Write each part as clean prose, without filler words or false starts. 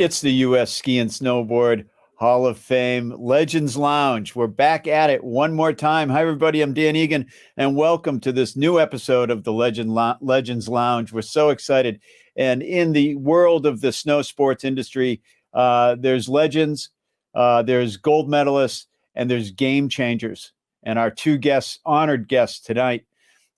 It's the U.S. Ski and Snowboard Hall of Fame Legends Lounge. We're back at it one more time. Hi, everybody. I'm Dan Egan, and welcome to this new episode of the Legends Lounge. We're so excited. And in the world of the snow sports industry, there's legends, there's gold medalists, and there's game changers. And our two honored guests tonight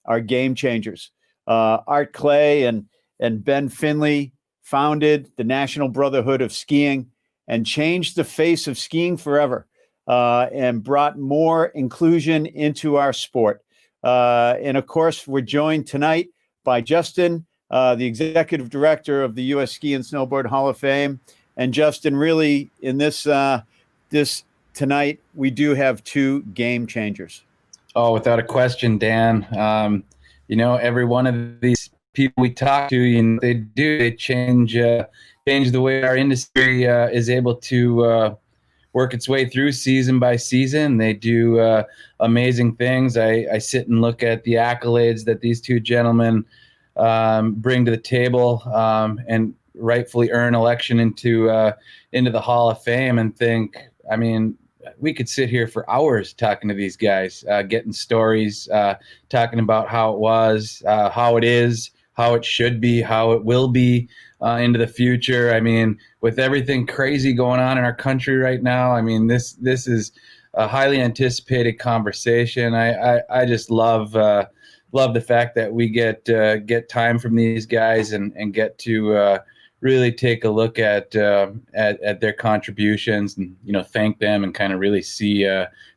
are game changers. Art Clay and Ben Finley founded the National Brotherhood of Skiing and changed the face of skiing forever, and brought more inclusion into our sport. And of course, we're joined tonight by Justin, the executive director of the U.S. Ski and Snowboard Hall of Fame. And Justin, really, in this tonight, we do have two game changers. Oh, without a question, Dan. Every one of these people we talk to, they change the way our industry is able to work its way through season by season. They do amazing things. I sit and look at the accolades that these two gentlemen bring to the table, and rightfully earn election into the Hall of Fame, and think, we could sit here for hours talking to these guys, getting stories, talking about how it was, how it is, how it should be, how it will be into the future. With everything crazy going on in our country right now, this is a highly anticipated conversation. I just love the fact that we get time from these guys and get to really take a look at their contributions and thank them and kind of really see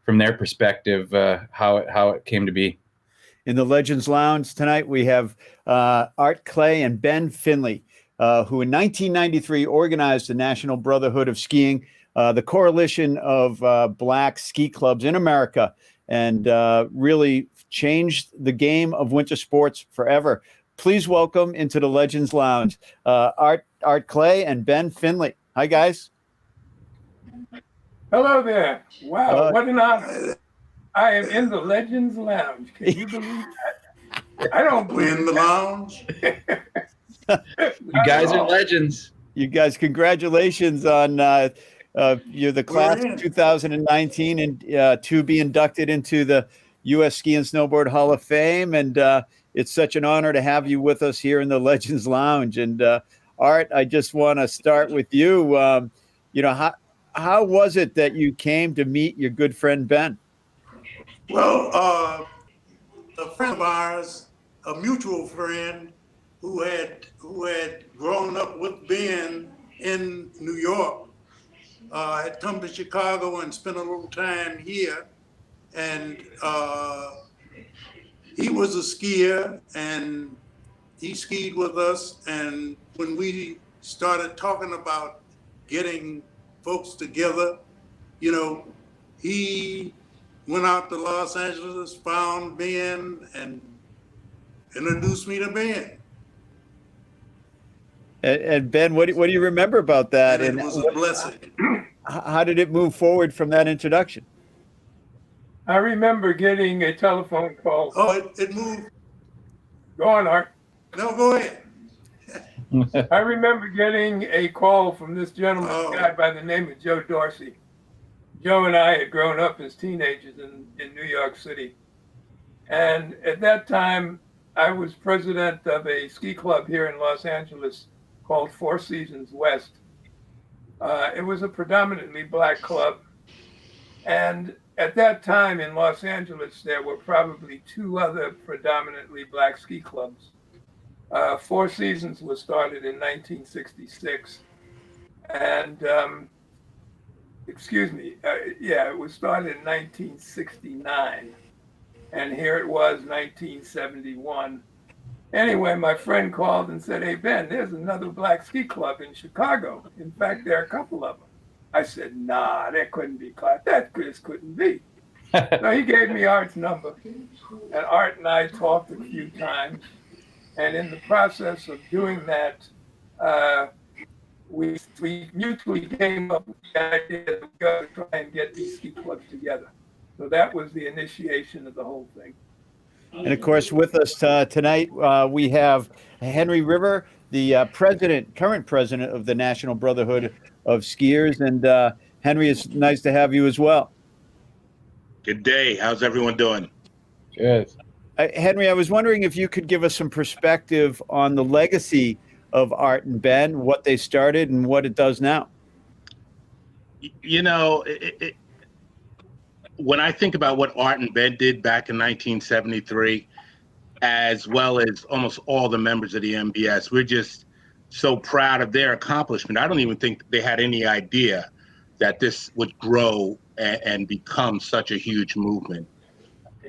from their perspective how it came to be. In the Legends Lounge tonight, we have Art Clay and Ben Finley, who in 1993 organized the National Brotherhood of Skiing, the coalition of black ski clubs in America, and really changed the game of winter sports forever. Please welcome into the Legends Lounge, Art Clay and Ben Finley. Hi, guys. Hello there. Wow, what an honor. I am in the Legends Lounge. Can you believe that? I don't believe We're in the lounge. You guys are legends. You guys, congratulations on you're the class of 2019 and to be inducted into the U.S. Ski and Snowboard Hall of Fame. And it's such an honor to have you with us here in the Legends Lounge. And Art, I just want to start with you. How was it that you came to meet your good friend Ben? Well, a friend of ours, a mutual friend who had grown up with Ben in New York, had come to Chicago and spent a little time here. And he was a skier and he skied with us. And when we started talking about getting folks together, he went out to Los Angeles, found Ben, and introduced me to Ben. And Ben, what do you remember about that? And it was a blessing. How did it move forward from that introduction? I remember getting a telephone call. Oh, it moved. Go on, Art. No, go ahead. I remember getting a call from this gentleman, a guy by the name of Joe Dorsey. Joe and I had grown up as teenagers in New York City. And at that time, I was president of a ski club here in Los Angeles called Four Seasons West. It was a predominantly black club. And at that time in Los Angeles, there were probably two other predominantly black ski clubs. Four Seasons was started in 1966. And it was started in 1969. And here it was, 1971. Anyway, my friend called and said, "Hey, Ben, there's another black ski club in Chicago. In fact, there are a couple of them." I said, "Nah, that couldn't be. That just couldn't be." So he gave me Art's number. And Art and I talked a few times. And in the process of doing that, we mutually came up with the idea that we got to try and get these ski clubs together. So that was the initiation of the whole thing. And of course, with us tonight, we have Henry River, the current president of the National Brotherhood of Skiers. And Henry, it's nice to have you as well. Good day. How's everyone doing? Good. Henry, I was wondering if you could give us some perspective on the legacy of Art and Ben, what they started and what it does now. You know, when I think about what Art and Ben did back in 1973, as well as almost all the members of the MBS, we're just so proud of their accomplishment. I don't even think they had any idea that this would grow and become such a huge movement.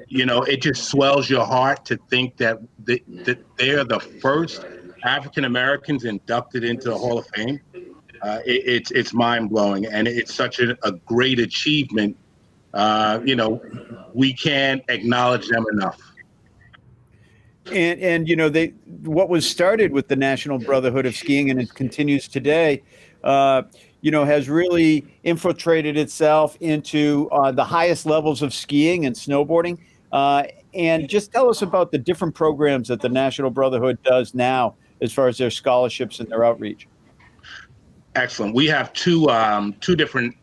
You know, it just swells your heart to think that they're the first African Americans inducted into the Hall of Fame. It's mind blowing, and it's such a great achievement. You know, we can't acknowledge them enough. And you know, what was started with the National Brotherhood of Skiing, and it continues today, you know, has really infiltrated itself into the highest levels of skiing and snowboarding. And just tell us about the different programs that the National Brotherhood does now as far as their scholarships and their outreach. Excellent. We have two different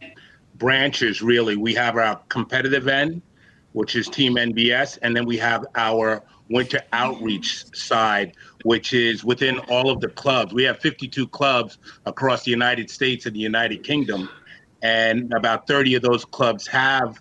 branches, really. We have our competitive end, which is Team NBS, and then we have our winter outreach side, which is within all of the clubs. We have 52 clubs across the United States and the United Kingdom, and about 30 of those clubs have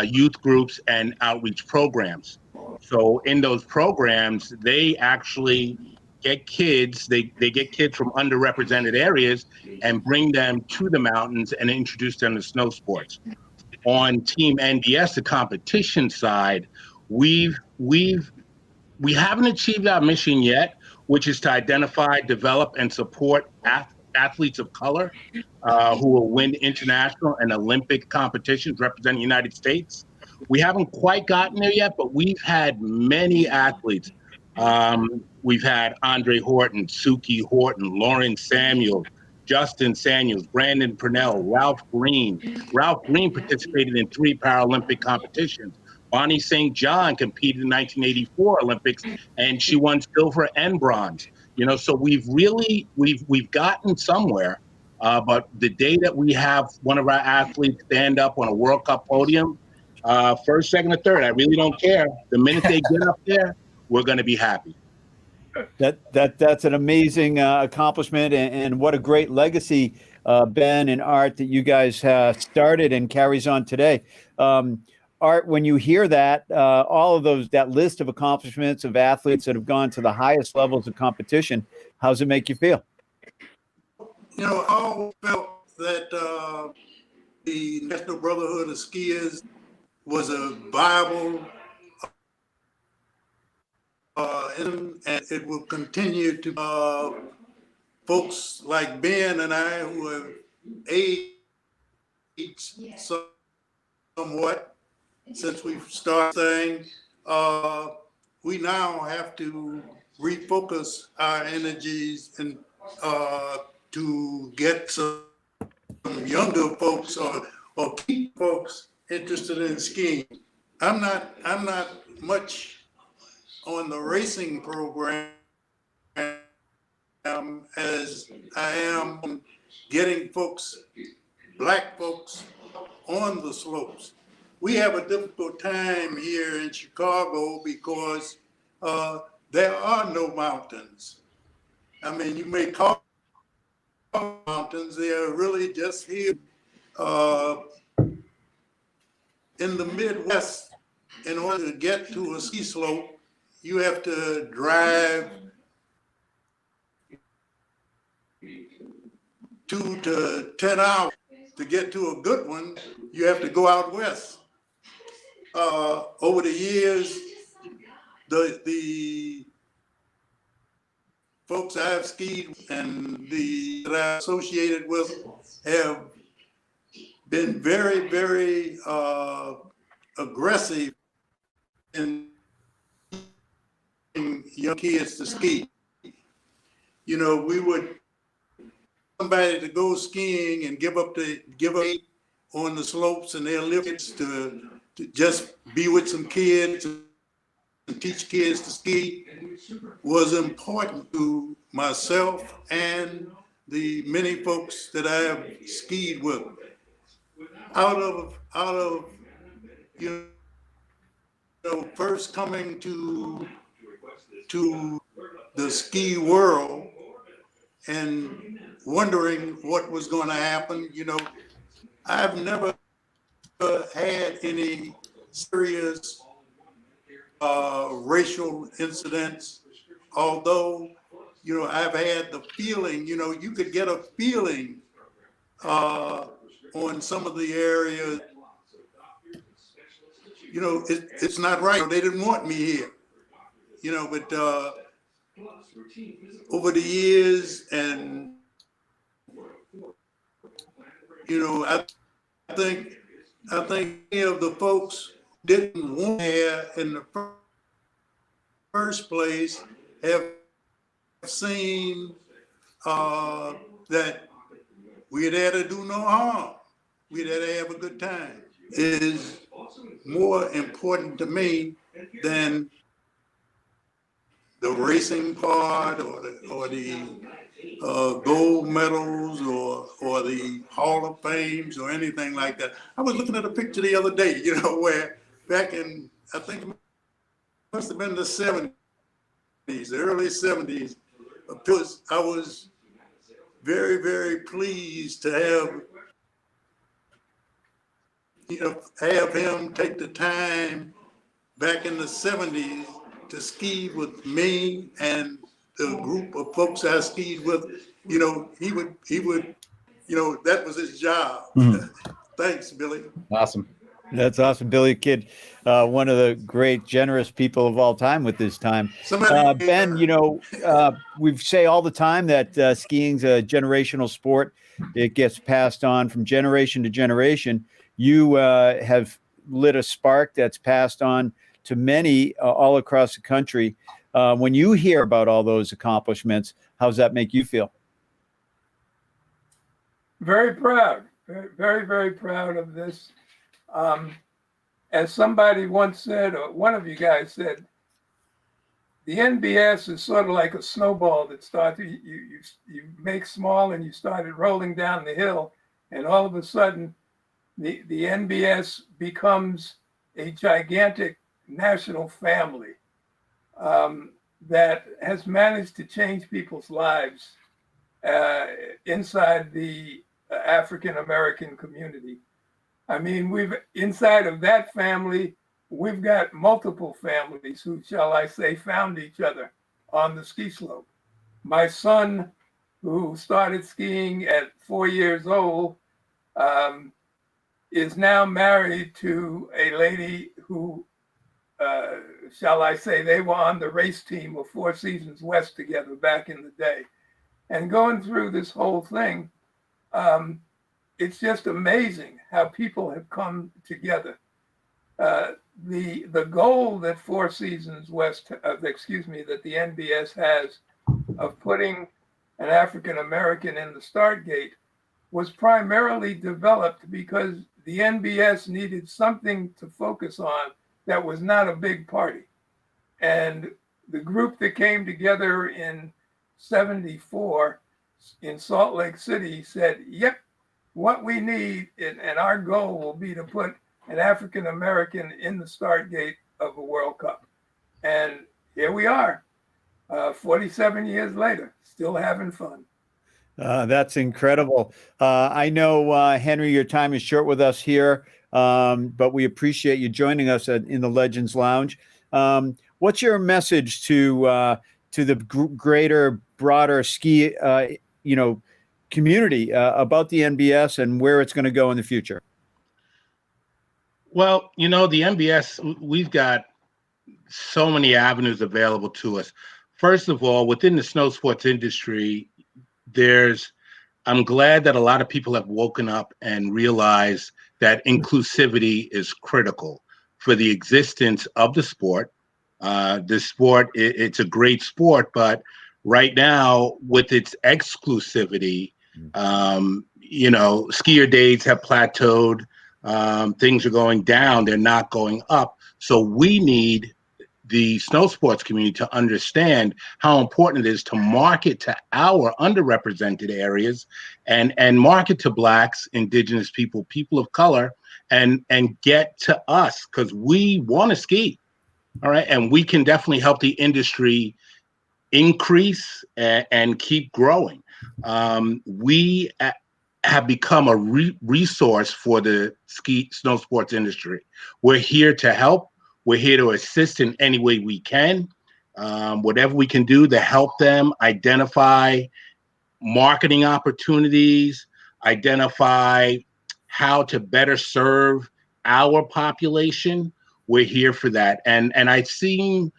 youth groups and outreach programs. So in those programs, they actually get kids, they get kids from underrepresented areas and bring them to the mountains and introduce them to snow sports. On Team NBS, the competition side, we haven't achieved our mission yet, which is to identify, develop, and support athletes of color who will win international and Olympic competitions representing the United States. We haven't quite gotten there yet, but we've had many athletes. We've had Andre Horton, Suki Horton, Lauren Samuel, Justin Samuels, Brandon Purnell, Ralph Green. Ralph Green participated in 3 Paralympic competitions. Bonnie St. John competed in 1984 Olympics, and she won silver and bronze. You know, so we've gotten somewhere. But the day that we have one of our athletes stand up on a World Cup podium, first, second, or third, I really don't care. The minute they get up there, we're going to be happy. That's an amazing accomplishment, and what a great legacy, Ben and Art, that you guys started and carries on today. Art, when you hear that, all of that list of accomplishments of athletes that have gone to the highest levels of competition, how does it make you feel? You know, I always felt that the National Brotherhood of Skiers was a viable and it will continue to folks like Ben and I who have aged somewhat since we've started saying, we now have to refocus our energies and to get some younger folks or keep folks interested in skiing. I'm not much on the racing program as I am on getting black folks on the slopes. We have a difficult time here in Chicago because there are no mountains. I mean, you may call them mountains, they are really just here. In the Midwest, in order to get to a ski slope, you have to drive 2 to 10 hours. To get to a good one, you have to go out west. Over the years, the folks I've skied and that I'm associated with have been very, very aggressive in young kids to ski. You know, we would somebody to go skiing and give up on the slopes, and their lives to just be with some kids and teach kids to ski was important to myself and the many folks that I have skied with. Out of you first coming to the ski world and wondering what was going to happen. I've never had any serious racial incidents, although, I've had the feeling, you could get a feeling on some of the areas, it's not right. They didn't want me here, but over the years, and, I think many of the folks didn't want here in the first place have seen that we had to do no harm. We had to have a good time. It is more important to me than the racing part or the gold medals or the Hall of Fames or anything like that. I was looking at a picture the other day, where back in, I think it must have been the 70s, the early 70s, I was very, very pleased to have him take the time back in the 70s to ski with me and the group of folks I skied with. He would, that was his job. Mm-hmm. Thanks, Billy. Awesome. That's awesome. Billy Kidd, one of the great, generous people of all time with his time. Ben, we say all the time that skiing's a generational sport. It gets passed on from generation to generation. You have lit a spark that's passed on to many all across the country. When you hear about all those accomplishments, how does that make you feel? Very proud, very, very proud of this. As somebody once said, or one of you guys said, the NBS is sort of like a snowball that starts, you make small and you started rolling down the hill, and all of a sudden the NBS becomes a gigantic national family that has managed to change people's lives inside the African American community. I mean, inside of that family, we've got multiple families who, shall I say, found each other on the ski slope. My son, who started skiing at 4 years old, is now married to a lady who, shall I say, they were on the race team of Four Seasons West together back in the day. And going through this whole thing, it's just amazing how people have come together. The goal that Four Seasons West, that the NBS has of putting an African American in the start gate was primarily developed because the NBS needed something to focus on that was not a big party. And the group that came together in '74 in Salt Lake City said, yep, what we need and our goal will be to put an African American in the start gate of a World Cup. And here we are, 47 years later, still having fun. That's incredible. I know, Henry, your time is short with us here, but we appreciate you joining us in the Legends Lounge. What's your message to the greater, broader ski, community about the NBS and where it's going to go in the future? Well, the NBS, we've got so many avenues available to us. First of all, within the snow sports industry, I'm glad that a lot of people have woken up and realized that inclusivity is critical for the existence of the sport. This sport, it's a great sport, but right now with its exclusivity, skier days have plateaued. Things are going down, they're not going up. So we need the snow sports community to understand how important it is to market to our underrepresented areas and market to Blacks, Indigenous people, people of color, and get to us because we want to ski. All right. And we can definitely help the industry increase and keep growing. We have become a resource for the snow sports industry. We're here to help. We're here to assist in any way we can. Whatever we can do to help them identify marketing opportunities, identify how to better serve our population. We're here for that. And I see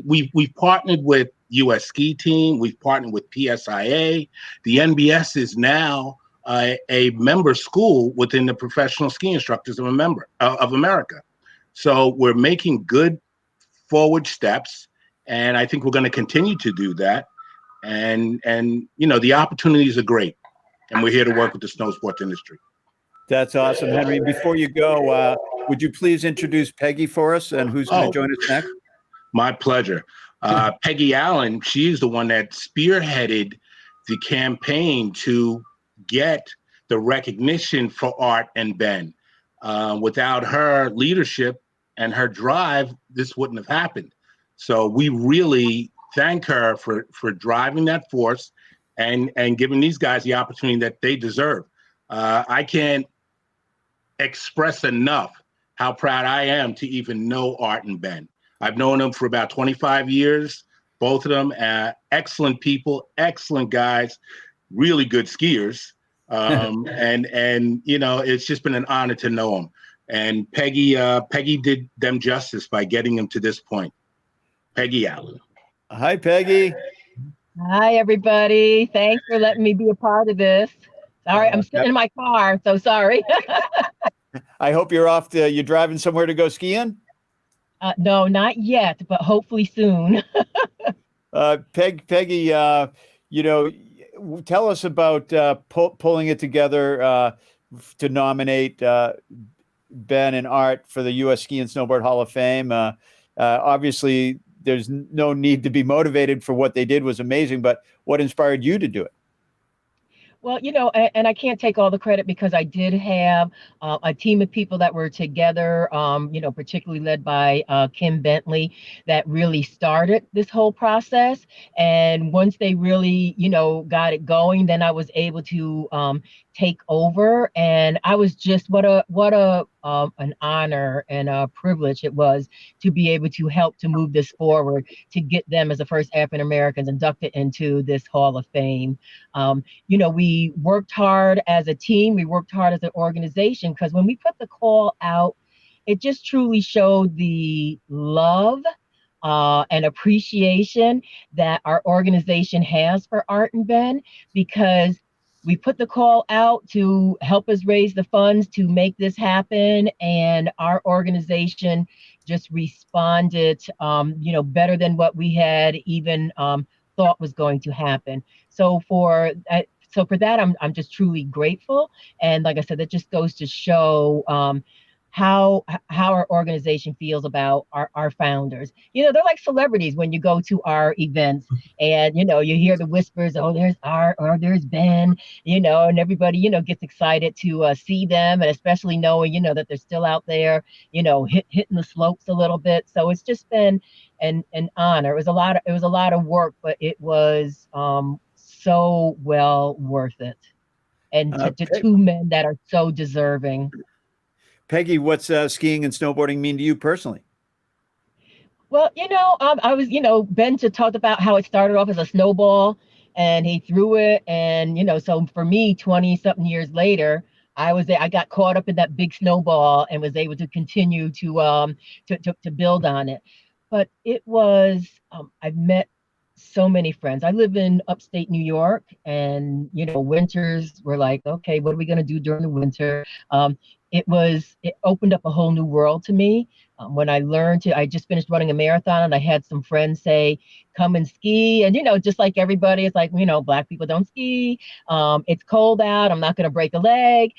we've partnered with US Ski Team, we've partnered with PSIA. The NBS is now a member school within the Professional Ski Instructors of America. So we're making good forward steps, and I think we're going to continue to do that. And the opportunities are great, and we're here to work with the snow sports industry. That's awesome, Henry. Before you go, would you please introduce Peggy for us and who's going to join us next? My pleasure. Peggy Allen, she's the one that spearheaded the campaign to get the recognition for Art and Ben. Without her leadership and her drive, this wouldn't have happened. So we really thank her for driving that force and giving these guys the opportunity that they deserve. I can't express enough how proud I am to even know Art and Ben. I've known them for about 25 years, both of them, excellent people, excellent guys, really good skiers. And it's just been an honor to know them. And Peggy did them justice by getting them to this point. Peggy Allen. Hi, Peggy. Hi, everybody. Thanks for letting me be a part of this. Sorry, I'm sitting in my car, so sorry. I hope you're you're driving somewhere to go skiing? No, not yet, but hopefully soon. Peggy, tell us about pulling it together to nominate Ben and Art for the U.S. Ski and Snowboard Hall of Fame. Obviously, there's no need to be motivated for what they did was amazing, but what inspired you to do it? Well, and I can't take all the credit because I did have a team of people that were together, particularly led by Kim Bentley, that really started this whole process. And once they really, got it going, then I was able to take over. And I was just what an honor and a privilege it was to be able to help to move this forward, to get them as the first African Americans inducted into this Hall of Fame. We worked hard as a team. We worked hard as an organization because when we put the call out, it just truly showed the love and appreciation that our organization has for Art and Ben, because we put the call out to help us raise the funds to make this happen. And our organization just responded, better than what we had even thought was going to happen. So for that, I'm just truly grateful. And like I said, that just goes to show how our organization feels about our founders. They're like celebrities when you go to our events and, you hear the whispers, oh, there's Art or there's Ben, and everybody, gets excited to see them, and especially knowing, that they're still out there, hitting the slopes a little bit. So it's just been an honor. It was a lot of work, but it was so well worth it. And to two men that are so deserving. Peggy, what's skiing and snowboarding mean to you personally? Well, I was, Ben just talked about how it started off as a snowball and he threw it. And, so for me, 20 something years later, I got caught up in that big snowball and was able to continue to build on it. But it was, I've met so many friends. I live in upstate New York, and winters were like, okay, what are we going to do during the winter? it opened up a whole new world to me. When I just finished running a marathon, and I had some friends say, come and ski. And, just like everybody, it's like, Black people don't ski. It's cold out. I'm not going to break a leg.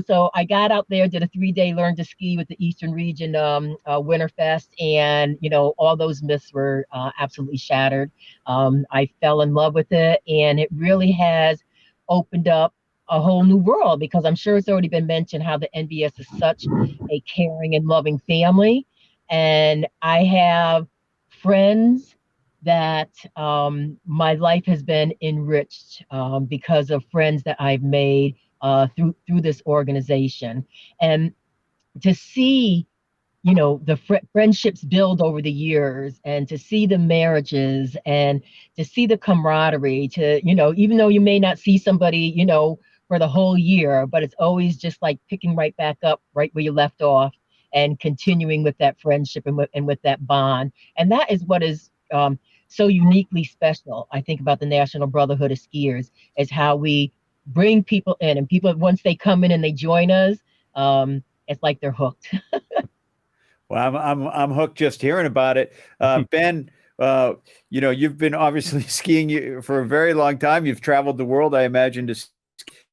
So I got out there, did a 3-day learn to ski with the Eastern Region Winterfest. And, all those myths were absolutely shattered. I fell in love with it, and it really has opened up a whole new world, because I'm sure it's already been mentioned how the NBS is such a caring and loving family. And I have friends that my life has been enriched because of friends that I've made through this organization. And to see the friendships build over the years, and to see the marriages, and to see the camaraderie, to even though you may not see somebody for the whole year, but it's always just like picking right back up right where you left off, and continuing with that friendship, and with that bond. And that is what is so uniquely special, I think, about the National Brotherhood of Skiers, is how we bring people in, and people, once they come in and they join us, it's like they're hooked. Well, I'm hooked just hearing about it. Ben, you've been obviously skiing for a very long time. You've traveled the world, I imagine.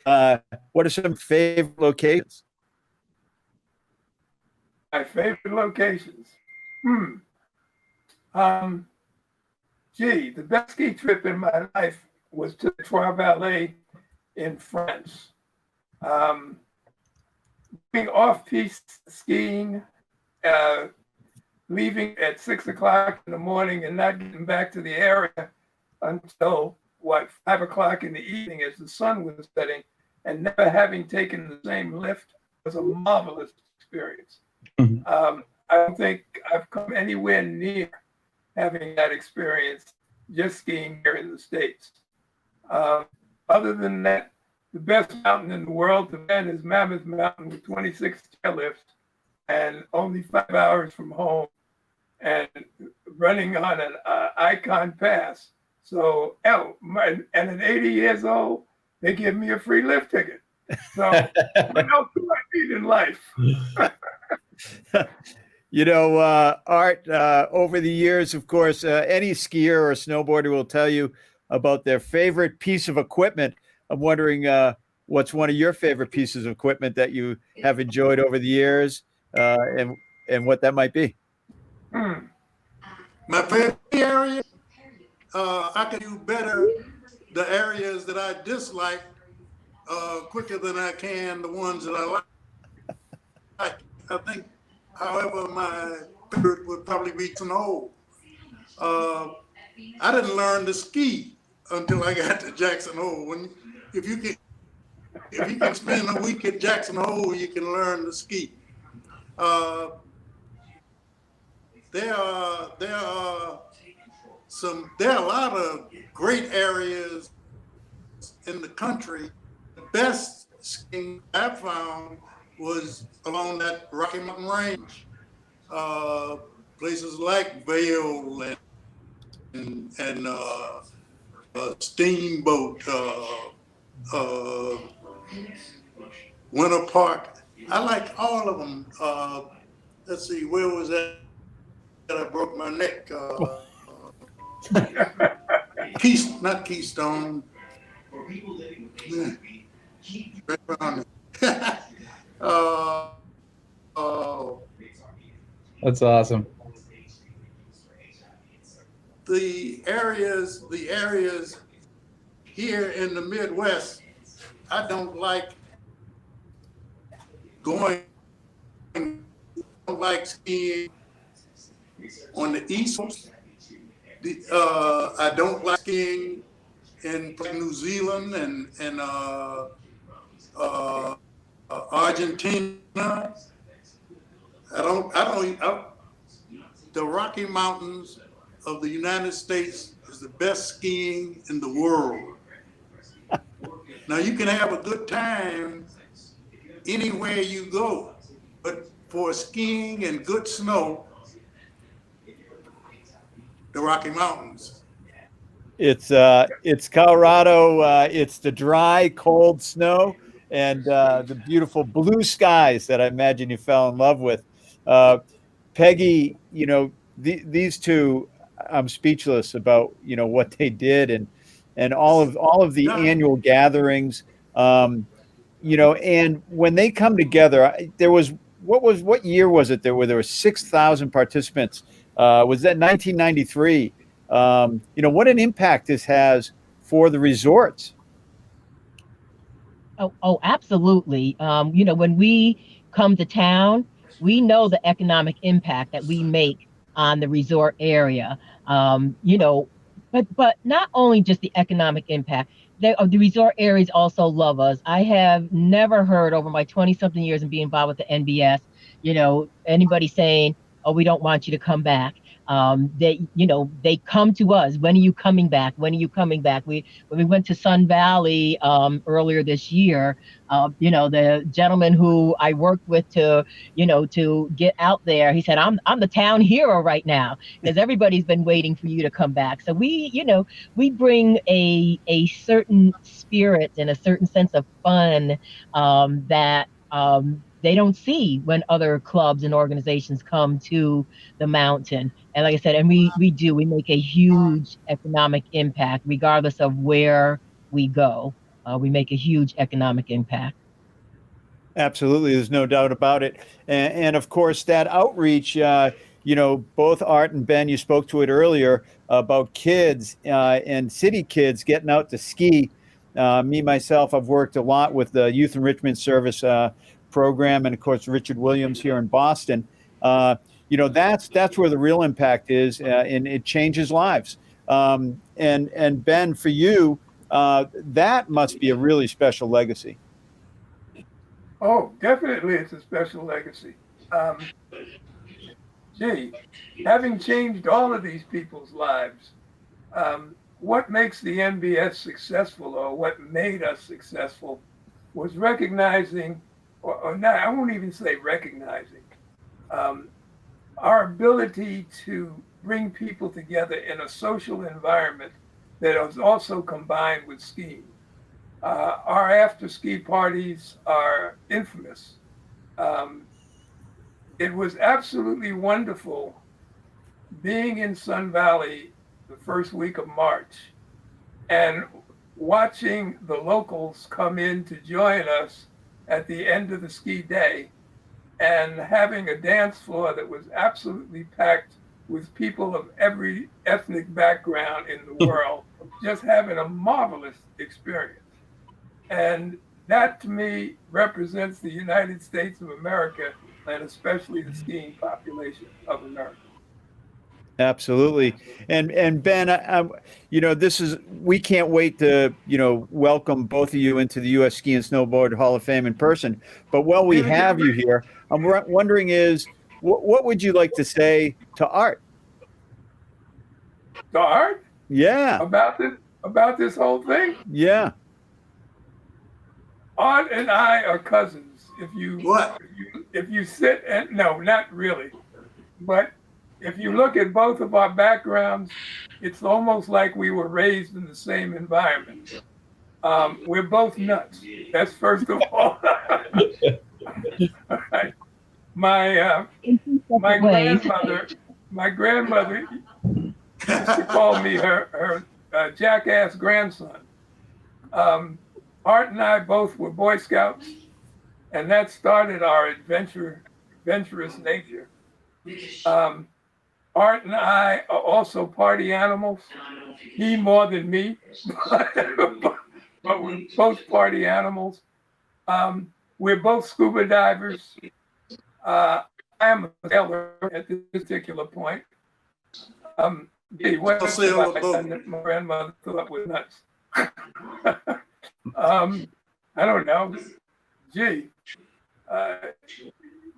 What are some favorite locations? My favorite locations. The best ski trip in my life was to the Trois Vallées in France. Being off-piste skiing, leaving at 6 o'clock in the morning and not getting back to the area until 5 o'clock in the evening as the sun was setting, and never having taken the same lift was a marvelous experience. I don't think I've come anywhere near having that experience just skiing here in the States. Other than that, the best mountain in the world to Ben is Mammoth Mountain with 26 chairlifts and only 5 hours from home, and running on an Icon Pass. So, and at 80 years old, they give me a free lift ticket. So, what else do I need in life? Art, over the years, of course, any skier or snowboarder will tell you about their favorite piece of equipment. I'm wondering what's one of your favorite pieces of equipment that you have enjoyed over the years, and what that might be. My favorite area, I can do better the areas that I dislike quicker than I can the ones that I like. I think, however, my favorite would probably be snow. I didn't learn to ski until I got to Jackson Hole. If you can spend a week at Jackson Hole, you can learn to ski. There are a lot of great areas in the country. The best skiing I found was along that Rocky Mountain Range. Places like Vail and Steamboat, Winter Park. I like all of them. Let's see, where was that? I broke my neck. Not Keystone. That's awesome. The areas here in the Midwest, I don't like skiing on the East Coast. I don't like skiing in New Zealand and Argentina. The Rocky Mountains of the United States is the best skiing in the world. Now you can have a good time anywhere you go, but for skiing and good snow, the Rocky Mountains. It's Colorado. It's the dry, cold snow, and the beautiful blue skies that I imagine you fell in love with. Uh, Peggy, these two, I'm speechless about what they did, and all of the Yeah. annual gatherings. Um, and when they come together, there was what year was it there where there were 6,000 participants? Was that 1993? What an impact this has for the resorts. Oh, absolutely. When we come to town, we know the economic impact that we make on the resort area. But not only just the economic impact, the resort areas also love us. I have never heard over my 20 something years of being involved with the NBS, anybody saying, "Oh, we don't want you to come back." They come to us. When are you coming back? When are you coming back? When we went to Sun Valley earlier this year, the gentleman who I worked with to get out there, he said, I'm the town hero right now because everybody's been waiting for you to come back. So we bring a certain spirit and a certain sense of fun that they don't see when other clubs and organizations come to the mountain. And like I said, and we make a huge economic impact regardless of where we go. We make a huge economic impact. Absolutely, there's no doubt about it, and of course that outreach. Both Art and Ben, you spoke to it earlier about kids and city kids getting out to ski. Me myself, I've worked a lot with the Youth Enrichment Service program, and of course Richard Williams here in Boston. That's where the real impact is, and it changes lives. And Ben, for you, that must be a really special legacy. Oh, definitely, it's a special legacy. Um, Gee, having changed all of these people's lives, what makes the NBS successful, or what made us successful, was recognizing, or not, I won't even say recognizing, um, our ability to bring people together in a social environment that is also combined with skiing. Our after ski parties are infamous. Um, it was absolutely wonderful being in Sun Valley the first week of March and watching the locals come in to join us at the end of the ski day and having a dance floor that was absolutely packed with people of every ethnic background in the world, just having a marvelous experience. And that to me represents the United States of America and especially the skiing population of America. Absolutely. And Ben, this is we can't wait to, welcome both of you into the U.S. Ski and Snowboard Hall of Fame in person. But while we have you here, I'm wondering is what would you like to say to Art? To Art? Yeah. About this whole thing? Yeah. Art and I are cousins. What? If you sit and no, not really, but if you look at both of our backgrounds, it's almost like we were raised in the same environment. We're both nuts. That's first of all. All right. My my grandmother used to call me her jackass grandson. Art and I both were Boy Scouts, and that started our adventurous nature. Um, Art and I are also party animals. He more than me, but we're both party animals. We're both scuba divers. I am a sailor at this particular point. What else have I done that my grandmother thought was nuts? I don't know. Gee,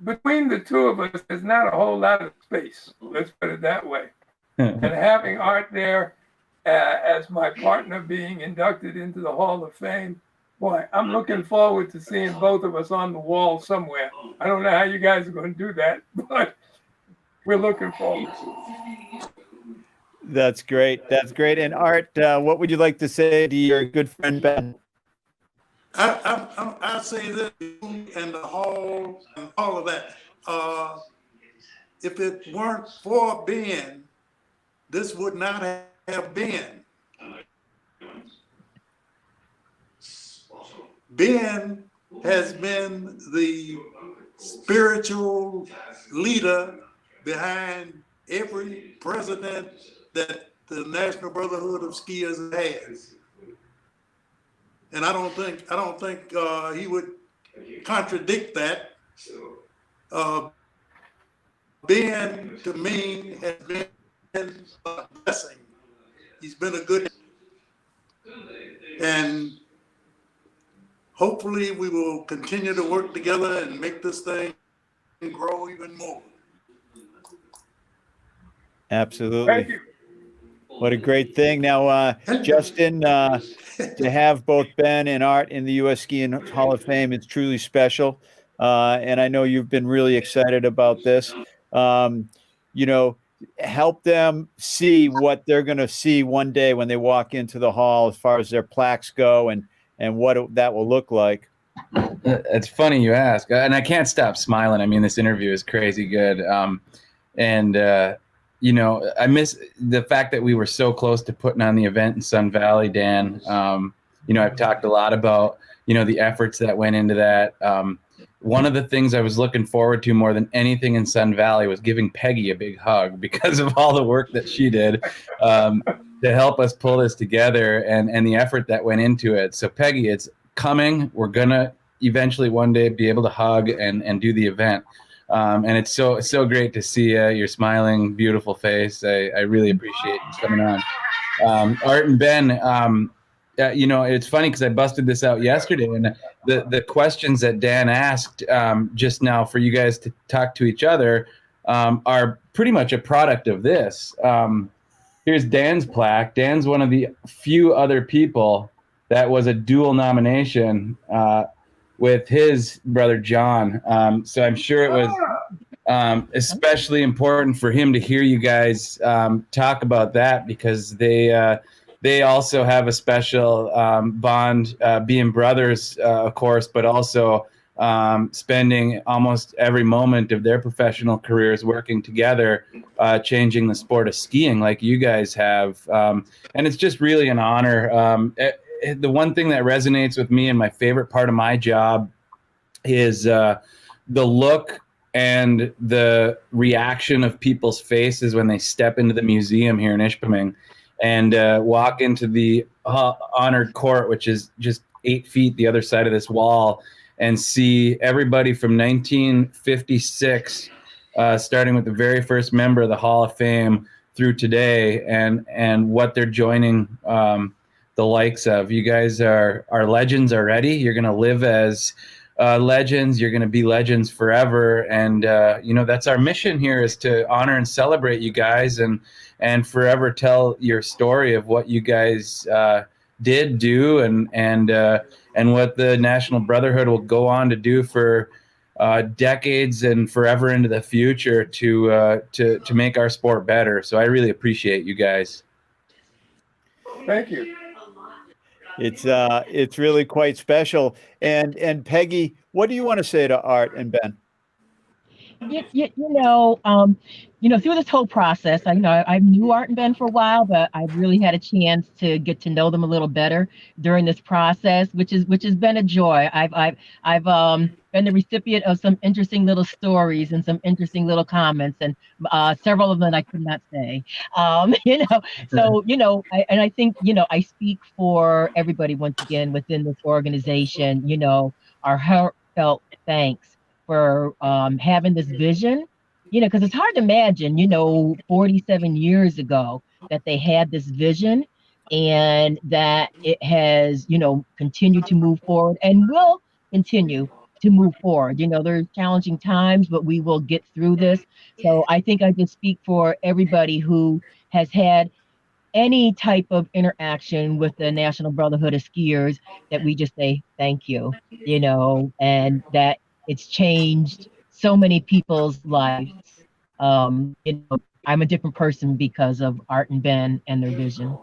between the two of us, there's not a whole lot of space. Let's put it that way. And having Art there as my partner being inducted into the Hall of Fame, boy, I'm looking forward to seeing both of us on the wall somewhere. I don't know how you guys are going to do that, but we're looking forward to it. That's great. That's great. And Art, what would you like to say to your good friend Ben? I say this, and the hall and all of that. If it weren't for Ben, this would not have been. Ben has been the spiritual leader behind every president that the National Brotherhood of Skiers has. And I don't think he would contradict that. Ben, to me, has been a blessing. He's been a good, and hopefully we will continue to work together and make this thing grow even more. Absolutely. Thank you. What a great thing. Now, Justin, to have both Ben and Art in the U.S. Skiing Hall of Fame, it's truly special. And I know you've been really excited about this. You know, help them see what they're going to see one day when they walk into the hall as far as their plaques go and what that will look like. It's funny you ask, and I can't stop smiling. I mean, this interview is crazy good. You know, I miss the fact that we were so close to putting on the event in Sun Valley, Dan. You know, I've talked a lot about, you know, the efforts that went into that. One of the things I was looking forward to more than anything in Sun Valley was giving Peggy a big hug because of all the work that she did to help us pull this together and the effort that went into it. So Peggy, it's coming. We're going to eventually one day be able to hug and do the event. And it's so great to see your smiling, beautiful face. I really appreciate you coming on. Art and Ben, you know, it's funny because I busted this out yesterday, and the questions that Dan asked just now for you guys to talk to each other are pretty much a product of this. Here's Dan's plaque. Dan's one of the few other people that was a dual nomination with his brother John. So I'm sure it was especially important for him to hear you guys talk about that, because they also have a special bond, being brothers, of course, but also spending almost every moment of their professional careers working together, changing the sport of skiing like you guys have. And it's just really an honor. The one thing that resonates with me and my favorite part of my job is the look and the reaction of people's faces when they step into the museum here in Ishpeming and walk into the honored court, which is just 8 feet the other side of this wall, and see everybody from 1956, starting with the very first member of the Hall of Fame through today, and what they're joining the likes of. You guys are legends already. You're going to live as legends. You're going to be legends forever. And, you know, that's our mission here, is to honor and celebrate you guys and forever tell your story of what you guys did do and what the National Brotherhood will go on to do for decades and forever into the future to make our sport better. So I really appreciate you guys. Thank you. It's really quite special. And Peggy, what do you want to say to Art and Ben? You know, through this whole process, I knew Art and Ben for a while, but I really had a chance to get to know them a little better during this process, which has been a joy. I've been the recipient of some interesting little stories and some interesting little comments, and several of them I could not say. I think, I speak for everybody once again within this organization. Our heartfelt thanks for having this vision, because it's hard to imagine, 47 years ago that they had this vision, and that it has, continued to move forward and will continue to move forward. There's challenging times, but we will get through this. So I think I can speak for everybody who has had any type of interaction with the National Brotherhood of Skiers, that we just say thank you, and that it's changed so many people's lives. I'm a different person because of Art and Ben and their vision.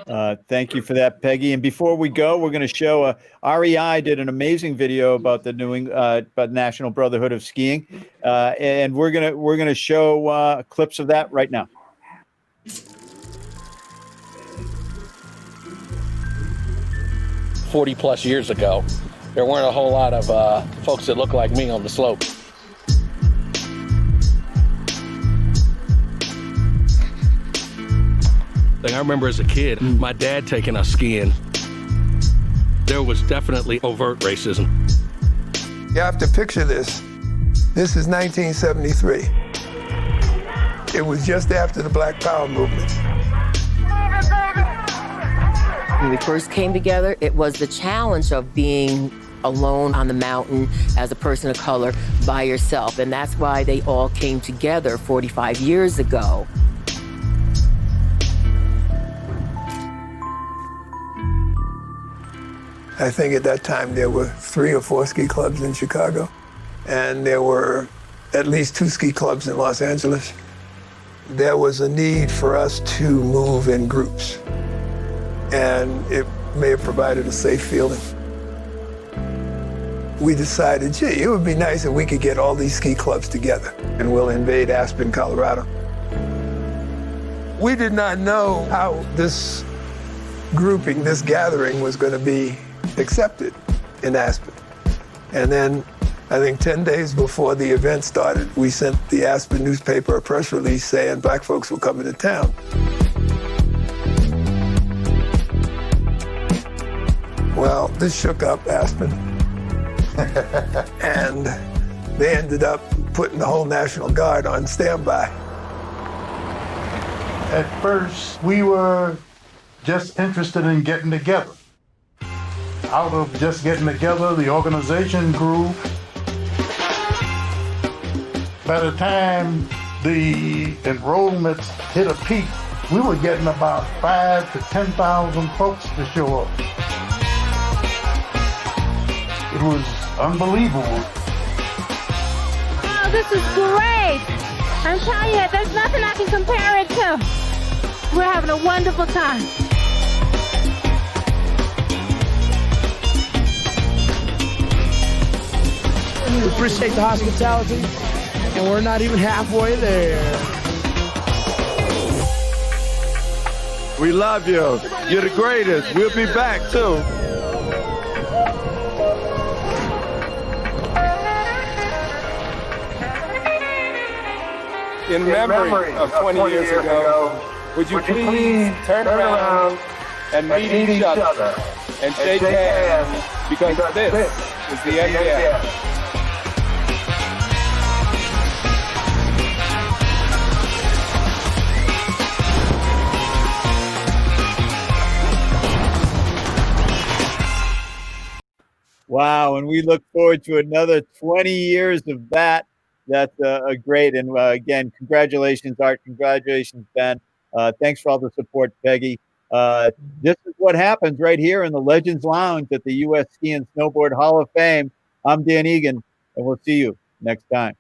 Thank you for that, Peggy. And before we go, we're going to show REI did an amazing video about the about National Brotherhood of Skiing, and we're gonna show clips of that right now. 40+ years ago, there weren't a whole lot of folks that look like me on the slope. I remember as a kid, my dad taking us skiing. There was definitely overt racism. You have to picture this. This is 1973. It was just after the Black Power movement. When we first came together, it was the challenge of being alone on the mountain as a person of color by yourself. And that's why they all came together 45 years ago. I think at that time there were 3 or 4 ski clubs in Chicago, and there were at least 2 ski clubs in Los Angeles. There was a need for us to move in groups, and it may have provided a safe feeling. We decided, gee, it would be nice if we could get all these ski clubs together, and we'll invade Aspen, Colorado. We did not know how this grouping, this gathering was going to be accepted in Aspen. And then I think 10 days before the event started, we sent the Aspen newspaper a press release saying black folks were coming to town. Well, this shook up Aspen. And they ended up putting the whole National Guard on standby. At first, we were just interested in getting together. Out of just getting together, the organization grew. By the time the enrollments hit a peak, we were getting about 5,000 to 10,000 folks to show up. It was unbelievable. Oh, this is great. I'm telling you, there's nothing I can compare it to. We're having a wonderful time. We appreciate the hospitality, and we're not even halfway there. We love you. You're the greatest. We'll be back too. In memory of 20 years ago, would you please turn around and meet each other and shake hands, because this is the NBS. Wow, and we look forward to another 20 years of that. That's great. And again, congratulations, Art. Congratulations, Ben. Thanks for all the support, Peggy. This is what happens right here in the Legends Lounge at the U.S. Ski and Snowboard Hall of Fame. I'm Dan Egan, and we'll see you next time.